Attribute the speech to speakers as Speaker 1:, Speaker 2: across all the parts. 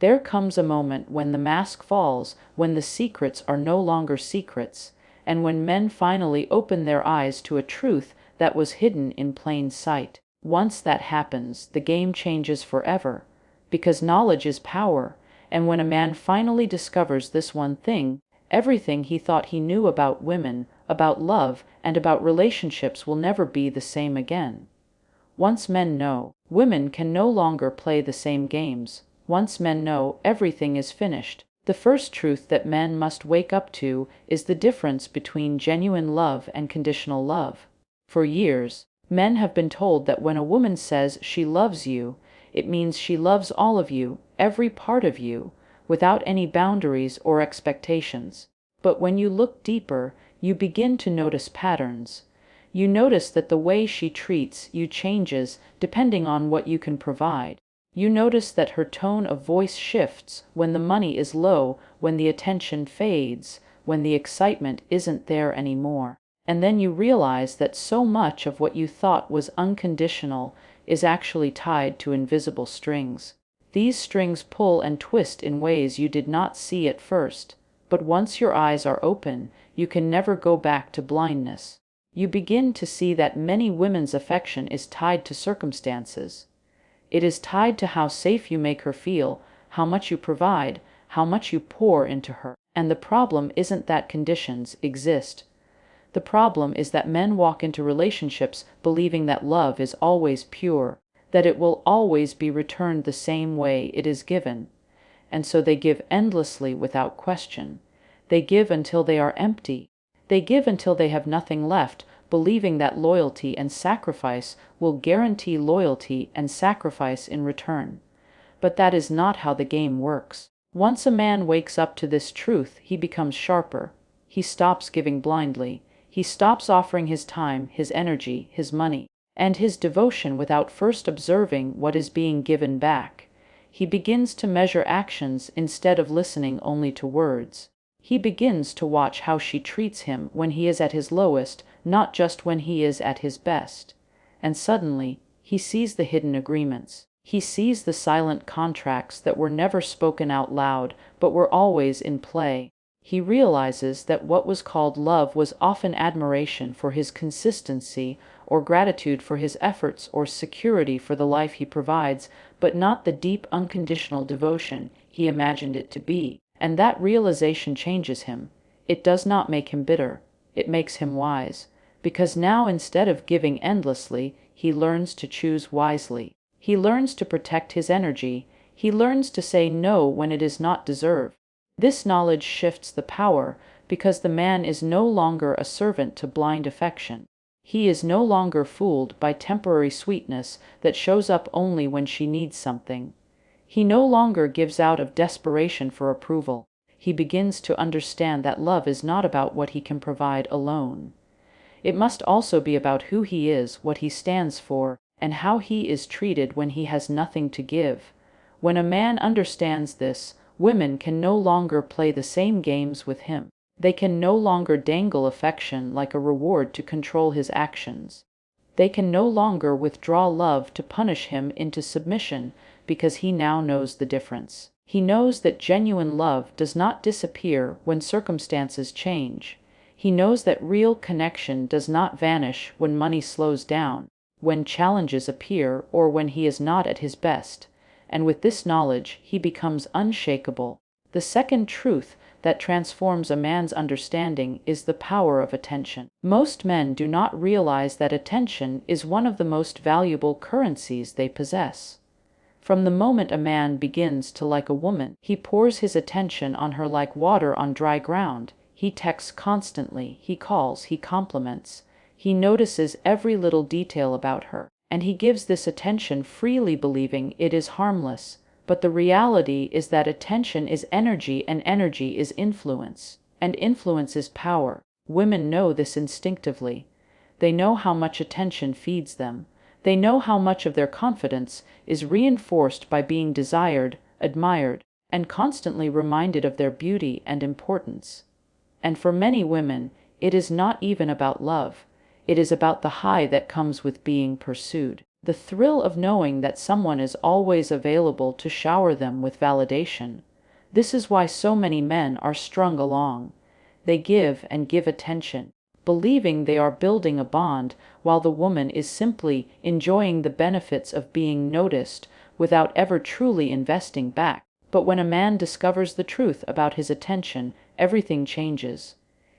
Speaker 1: There comes a moment when the mask falls, when the secrets are no longer secrets, and when men finally open their eyes to a truth that was hidden in plain sight. Once that happens, the game changes forever, because knowledge is power, and when a man finally discovers this one thing, everything he thought he knew about women, about love, and about relationships will never be the same again. Once men know, women can no longer play the same games. Once men know, everything is finished. The first truth that men must wake up to is the difference between genuine love and conditional love. For years, men have been told that when a woman says she loves you, it means she loves all of you, every part of you, without any boundaries or expectations. But when you look deeper, you begin to notice patterns. You notice that the way she treats you changes depending on what you can provide. You notice that her tone of voice shifts when the money is low, when the attention fades, when the excitement isn't there anymore. And then you realize that so much of what you thought was unconditional is actually tied to invisible strings. These strings pull and twist in ways you did not see at first, but once your eyes are open, you can never go back to blindness. You begin to see that many women's affection is tied to circumstances. It is tied to how safe you make her feel, how much you provide, how much you pour into her. And the problem isn't that conditions exist. The problem is that men walk into relationships believing that love is always pure, that it will always be returned the same way it is given. And so they give endlessly without question. They give until they are empty. They give until they have nothing left, believing that loyalty and sacrifice will guarantee loyalty and sacrifice in return. But that is not how the game works. Once a man wakes up to this truth, he becomes sharper. He stops giving blindly. He stops offering his time, his energy, his money, and his devotion without first observing what is being given back. He begins to measure actions instead of listening only to words. He begins to watch how she treats him when he is at his lowest, not just when he is at his best. And suddenly, he sees the hidden agreements. He sees the silent contracts that were never spoken out loud, but were always in play. He realizes that what was called love was often admiration for his consistency, or gratitude for his efforts, or security for the life he provides, but not the deep unconditional devotion he imagined it to be. And that realization changes him. It does not make him bitter. It makes him wise. Because now, instead of giving endlessly, he learns to choose wisely. He learns to protect his energy. He learns to say no when it is not deserved. This knowledge shifts the power, because the man is no longer a servant to blind affection. He is no longer fooled by temporary sweetness that shows up only when she needs something. He no longer gives out of desperation for approval. He begins to understand that love is not about what he can provide alone. It must also be about who he is, what he stands for, and how he is treated when he has nothing to give. When a man understands this, women can no longer play the same games with him. They can no longer dangle affection like a reward to control his actions. They can no longer withdraw love to punish him into submission, because he now knows the difference. He knows that genuine love does not disappear when circumstances change. He knows that real connection does not vanish when money slows down, when challenges appear, or when he is not at his best. And with this knowledge, he becomes unshakable. The second truth that transforms a man's understanding is the power of attention. Most men do not realize that attention is one of the most valuable currencies they possess. From the moment a man begins to like a woman, he pours his attention on her like water on dry ground. He texts constantly, he calls, he compliments. He notices every little detail about her, and he gives this attention freely, believing it is harmless. But the reality is that attention is energy, and energy is influence, and influence is power. Women know this instinctively. They know how much attention feeds them. They know how much of their confidence is reinforced by being desired, admired, and constantly reminded of their beauty and importance. And for many women, it is not even about love. It is about the high that comes with being pursued. The thrill of knowing that someone is always available to shower them with validation. This is why so many men are strung along. They give and give attention, believing they are building a bond, while the woman is simply enjoying the benefits of being noticed without ever truly investing back. But when a man discovers the truth about his attention, everything changes.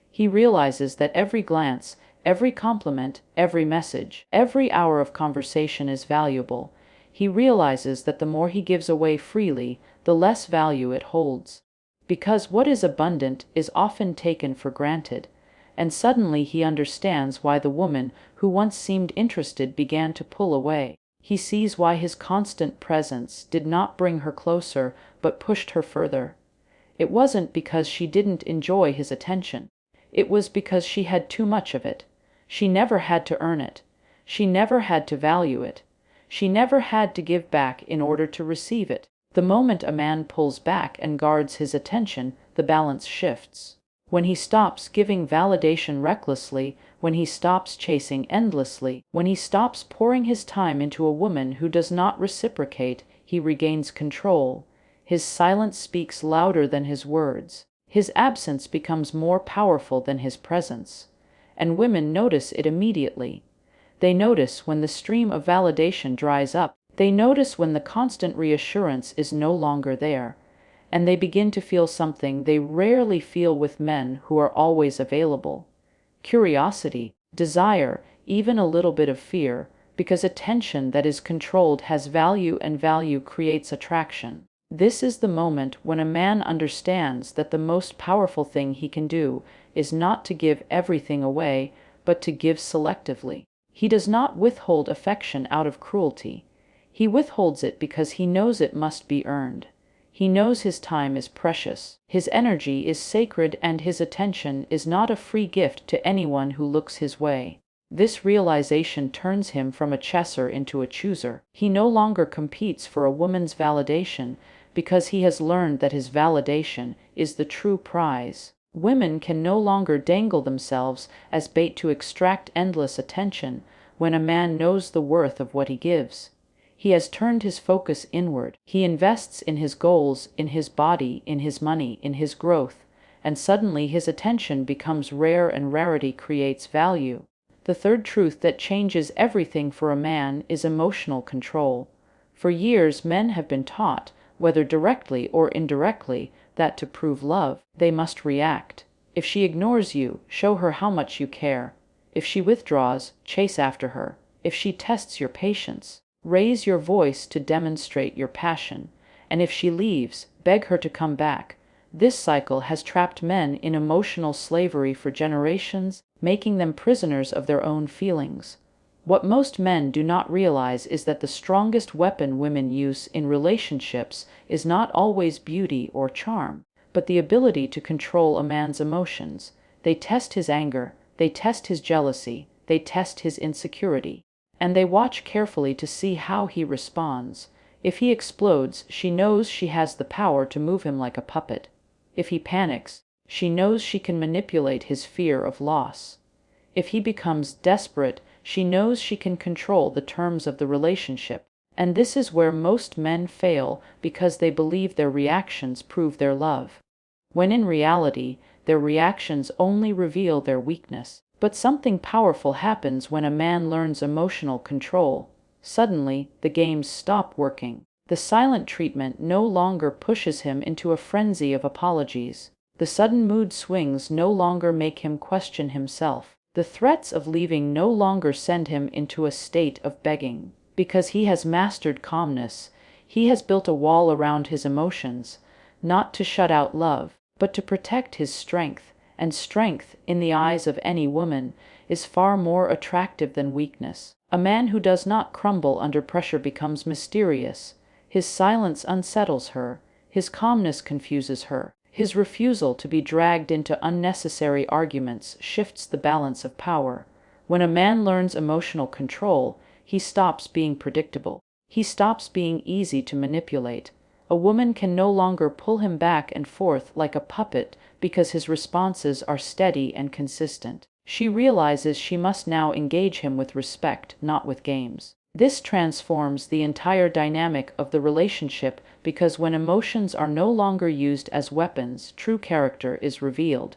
Speaker 1: He realizes that every glance, every compliment, every message, every hour of conversation is valuable. He realizes that the more he gives away freely, the less value it holds. Because what is abundant is often taken for granted, and suddenly he understands why the woman who once seemed interested began to pull away. He sees why his constant presence did not bring her closer, but pushed her further. It wasn't because she didn't enjoy his attention. It was because she had too much of it. She never had to earn it. She never had to value it. She never had to give back in order to receive it. The moment a man pulls back and guards his attention, the balance shifts. When he stops giving validation recklessly, when he stops chasing endlessly, when he stops pouring his time into a woman who does not reciprocate, he regains control. His silence speaks louder than his words. His absence becomes more powerful than his presence. And women notice it immediately. They notice when the stream of validation dries up. They notice when the constant reassurance is no longer there. And they begin to feel something they rarely feel with men who are always available. Curiosity, desire, even a little bit of fear, because attention that is controlled has value and value creates attraction. This is the moment when a man understands that the most powerful thing he can do is not to give everything away, but to give selectively. He does not withhold affection out of cruelty. He withholds it because he knows it must be earned. He knows his time is precious, his energy is sacred, and his attention is not a free gift to anyone who looks his way. This realization turns him from a chaser into a chooser. He no longer competes for a woman's validation because he has learned that his validation is the true prize. Women can no longer dangle themselves as bait to extract endless attention when a man knows the worth of what he gives. He has turned his focus inward. He invests in his goals, in his body, in his money, in his growth, and suddenly his attention becomes rare and rarity creates value. The third truth that changes everything for a man is emotional control. For years, men have been taught, whether directly or indirectly, that to prove love, they must react. If she ignores you, show her how much you care. If she withdraws, chase after her. If she tests your patience, raise your voice to demonstrate your passion. And if she leaves, beg her to come back. This cycle has trapped men in emotional slavery for generations, making them prisoners of their own feelings. What most men do not realize is that the strongest weapon women use in relationships is not always beauty or charm, but the ability to control a man's emotions. They test his anger, they test his jealousy, they test his insecurity, and they watch carefully to see how he responds. If he explodes, she knows she has the power to move him like a puppet. If he panics, she knows she can manipulate his fear of loss. If he becomes desperate, she knows she can control the terms of the relationship. And this is where most men fail because they believe their reactions prove their love, when in reality, their reactions only reveal their weakness. But something powerful happens when a man learns emotional control. Suddenly, the games stop working. The silent treatment no longer pushes him into a frenzy of apologies. The sudden mood swings no longer make him question himself. The threats of leaving no longer send him into a state of begging. Because he has mastered calmness, he has built a wall around his emotions, not to shut out love, but to protect his strength. And strength, in the eyes of any woman, is far more attractive than weakness. A man who does not crumble under pressure becomes mysterious. His silence unsettles her. His calmness confuses her. His refusal to be dragged into unnecessary arguments shifts the balance of power. When a man learns emotional control, he stops being predictable. He stops being easy to manipulate. A woman can no longer pull him back and forth like a puppet because his responses are steady and consistent. She realizes she must now engage him with respect, not with games. This transforms the entire dynamic of the relationship because when emotions are no longer used as weapons, true character is revealed.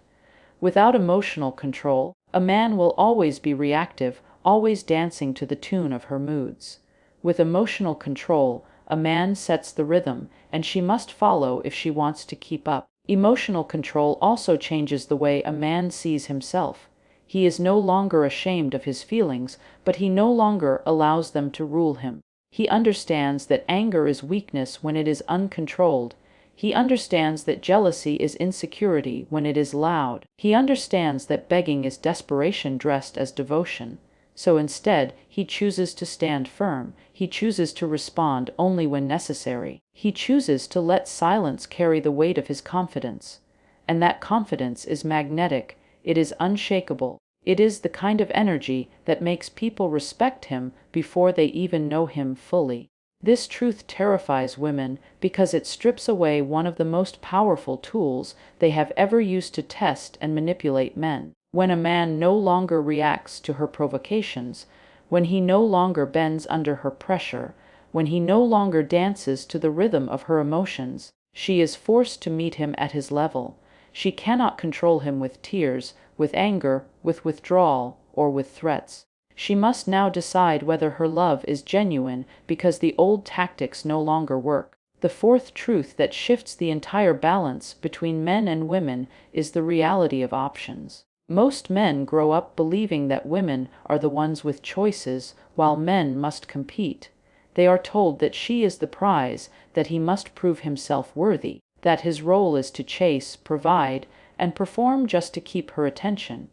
Speaker 1: Without emotional control, a man will always be reactive, always dancing to the tune of her moods. With emotional control, a man sets the rhythm, and she must follow if she wants to keep up. Emotional control also changes the way a man sees himself. He is no longer ashamed of his feelings, but he no longer allows them to rule him. He understands that anger is weakness when it is uncontrolled. He understands that jealousy is insecurity when it is loud. He understands that begging is desperation dressed as devotion. So instead, he chooses to stand firm. He chooses to respond only when necessary. He chooses to let silence carry the weight of his confidence. And that confidence is magnetic. It is unshakable. It is the kind of energy that makes people respect him before they even know him fully. This truth terrifies women because it strips away one of the most powerful tools they have ever used to test and manipulate men. When a man no longer reacts to her provocations, when he no longer bends under her pressure, when he no longer dances to the rhythm of her emotions, she is forced to meet him at his level. She cannot control him with tears, with anger, with withdrawal, or with threats. She must now decide whether her love is genuine because the old tactics no longer work. The fourth truth that shifts the entire balance between men and women is the reality of options. Most men grow up believing that women are the ones with choices while men must compete. They are told that she is the prize, that he must prove himself worthy, that his role is to chase, provide, and perform just to keep her attention.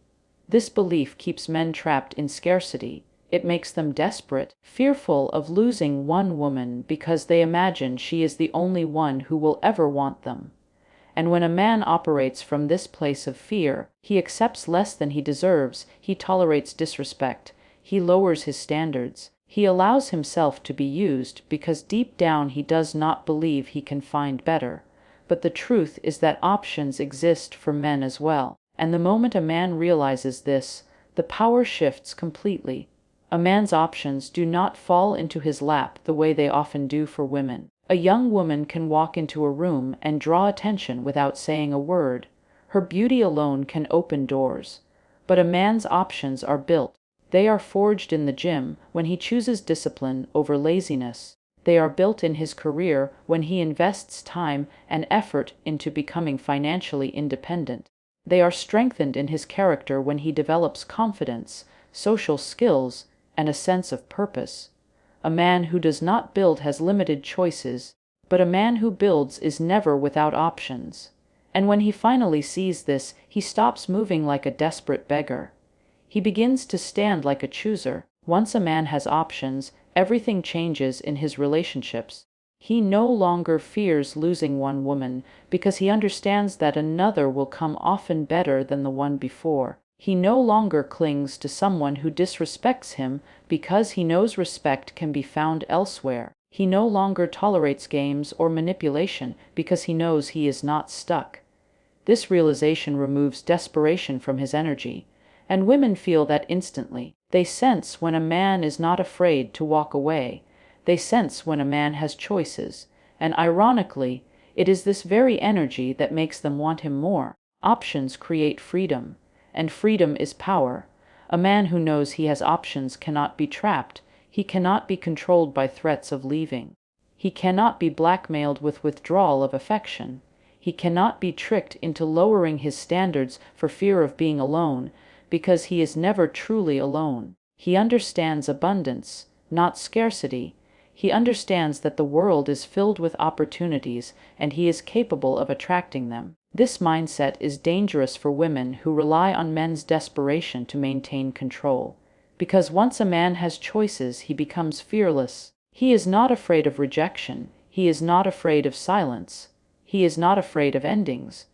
Speaker 1: This belief keeps men trapped in scarcity. It makes them desperate, fearful of losing one woman because they imagine she is the only one who will ever want them. And when a man operates from this place of fear, he accepts less than he deserves, he tolerates disrespect, he lowers his standards, he allows himself to be used because deep down he does not believe he can find better. But the truth is that options exist for men as well. And the moment a man realizes this, the power shifts completely. A man's options do not fall into his lap the way they often do for women. A young woman can walk into a room and draw attention without saying a word. Her beauty alone can open doors. But a man's options are built. They are forged in the gym when he chooses discipline over laziness. They are built in his career when he invests time and effort into becoming financially independent. They are strengthened in his character when he develops confidence, social skills, and a sense of purpose. A man who does not build has limited choices, but a man who builds is never without options. And when he finally sees this, he stops moving like a desperate beggar. He begins to stand like a chooser. Once a man has options, everything changes in his relationships. He no longer fears losing one woman because he understands that another will come often better than the one before. He no longer clings to someone who disrespects him because he knows respect can be found elsewhere. He no longer tolerates games or manipulation because he knows he is not stuck. This realization removes desperation from his energy, and women feel that instantly. They sense when a man is not afraid to walk away. They sense when a man has choices, and ironically, it is this very energy that makes them want him more. Options create freedom, and freedom is power. A man who knows he has options cannot be trapped. He cannot be controlled by threats of leaving. He cannot be blackmailed with withdrawal of affection. He cannot be tricked into lowering his standards for fear of being alone, because he is never truly alone. He understands abundance, not scarcity. He understands that the world is filled with opportunities, and he is capable of attracting them. This mindset is dangerous for women who rely on men's desperation to maintain control. Because once a man has choices, he becomes fearless. He is not afraid of rejection. He is not afraid of silence. He is not afraid of endings.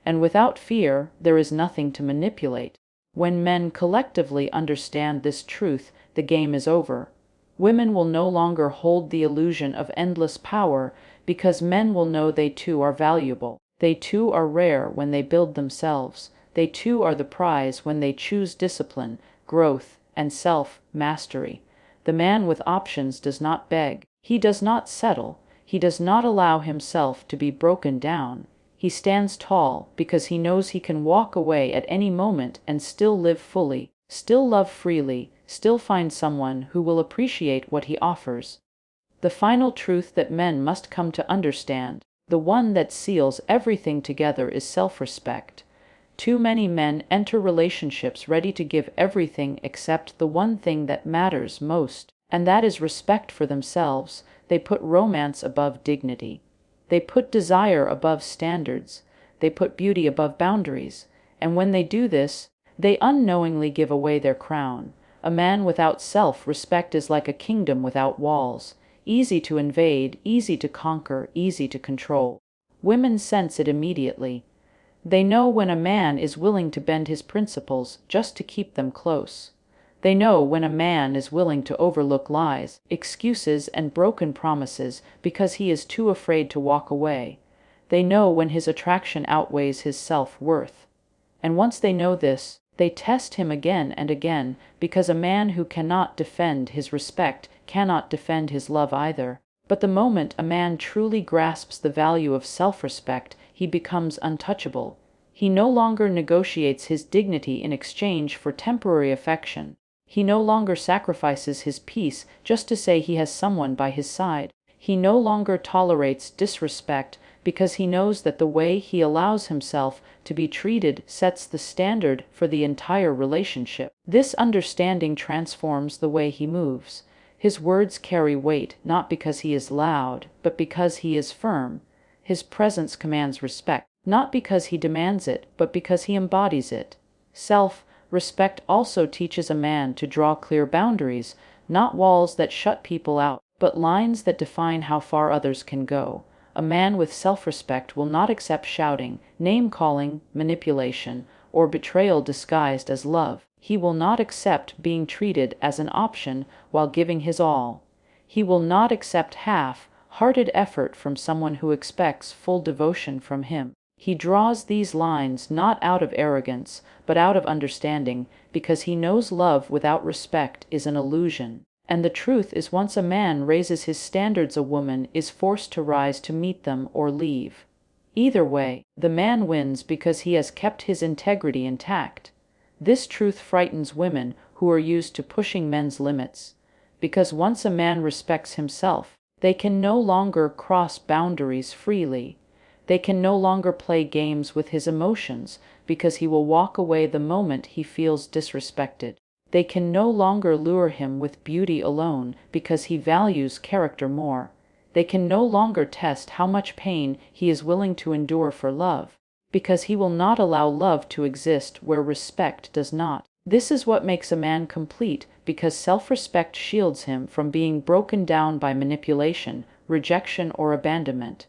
Speaker 1: And without fear, there is nothing to manipulate. When men collectively understand this truth, the game is over. Women will no longer hold the illusion of endless power because men will know they too are valuable. They too are rare when they build themselves. They too are the prize when they choose discipline, growth, and self-mastery. The man with options does not beg. He does not settle. He does not allow himself to be broken down. He stands tall because he knows he can walk away at any moment and still live fully, still love freely, still find someone who will appreciate what he offers. The final truth that men must come to understand, the one that seals everything together, is self-respect. Too many men enter relationships ready to give everything except the one thing that matters most, and that is respect for themselves. They put romance above dignity. They put desire above standards. They put beauty above boundaries. And when they do this, they unknowingly give away their crown. A man without self-respect is like a kingdom without walls. Easy to invade, easy to conquer, easy to control. Women sense it immediately. They know when a man is willing to bend his principles just to keep them close. They know when a man is willing to overlook lies, excuses, and broken promises because he is too afraid to walk away. They know when his attraction outweighs his self-worth. And once they know this, they test him again and again, because a man who cannot defend his respect cannot defend his love either. But the moment a man truly grasps the value of self-respect, he becomes untouchable. He no longer negotiates his dignity in exchange for temporary affection. He no longer sacrifices his peace just to say he has someone by his side. He no longer tolerates disrespect because he knows that the way he allows himself to be treated sets the standard for the entire relationship. This understanding transforms the way he moves. His words carry weight not because he is loud, but because he is firm. His presence commands respect, not because he demands it, but because he embodies it. Self-respect also teaches a man to draw clear boundaries, not walls that shut people out, but lines that define how far others can go. A man with self-respect will not accept shouting, name-calling, manipulation, or betrayal disguised as love. He will not accept being treated as an option while giving his all. He will not accept half-hearted effort from someone who expects full devotion from him. He draws these lines not out of arrogance, but out of understanding, because he knows love without respect is an illusion. And the truth is, once a man raises his standards, a woman is forced to rise to meet them or leave. Either way, the man wins because he has kept his integrity intact. This truth frightens women who are used to pushing men's limits. Because once a man respects himself, they can no longer cross boundaries freely. They can no longer play games with his emotions because he will walk away the moment he feels disrespected. They can no longer lure him with beauty alone because he values character more. They can no longer test how much pain he is willing to endure for love, because he will not allow love to exist where respect does not. This is what makes a man complete, because self-respect shields him from being broken down by manipulation, rejection, or abandonment.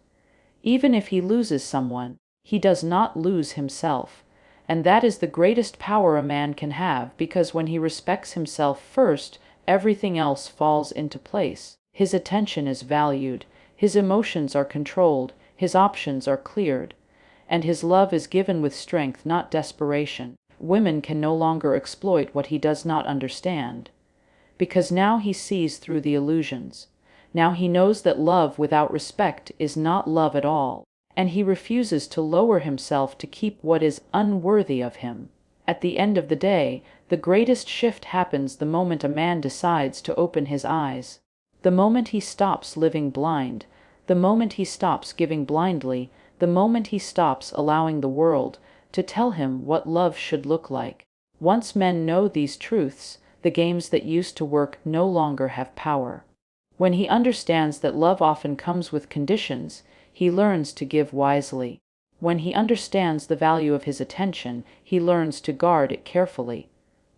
Speaker 1: Even if he loses someone, he does not lose himself. And that is the greatest power a man can have, because when he respects himself first, everything else falls into place. His attention is valued, his emotions are controlled, his options are cleared, and his love is given with strength, not desperation. Women can no longer exploit what he does not understand, because now he sees through the illusions. Now he knows that love without respect is not love at all, and he refuses to lower himself to keep what is unworthy of him. At the end of the day, the greatest shift happens the moment a man decides to open his eyes. The moment he stops living blind, the moment he stops giving blindly, the moment he stops allowing the world to tell him what love should look like. Once men know these truths, the games that used to work no longer have power. When he understands that love often comes with conditions, he learns to give wisely. When he understands the value of his attention, he learns to guard it carefully.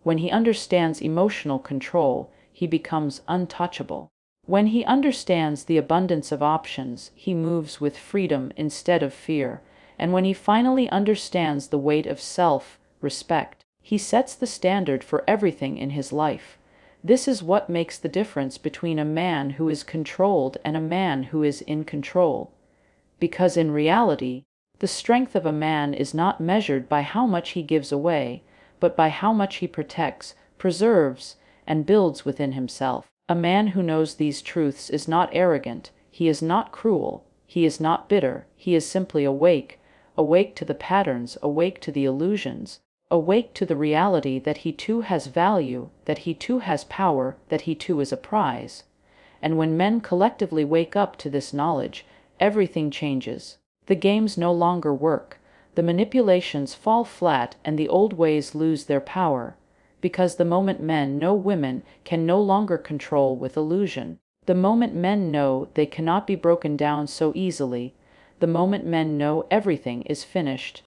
Speaker 1: When he understands emotional control, he becomes untouchable. When he understands the abundance of options, he moves with freedom instead of fear. And when he finally understands the weight of self-respect, he sets the standard for everything in his life. This is what makes the difference between a man who is controlled and a man who is in control. Because in reality, the strength of a man is not measured by how much he gives away, but by how much he protects, preserves, and builds within himself. A man who knows these truths is not arrogant, he is not cruel, he is not bitter, he is simply awake, awake to the patterns, awake to the illusions, awake to the reality that he too has value, that he too has power, that he too is a prize. And when men collectively wake up to this knowledge, everything changes. The games no longer work, the manipulations fall flat, and the old ways lose their power, because the moment men know women can no longer control with illusion, the moment men know they cannot be broken down so easily, the moment men know everything is finished,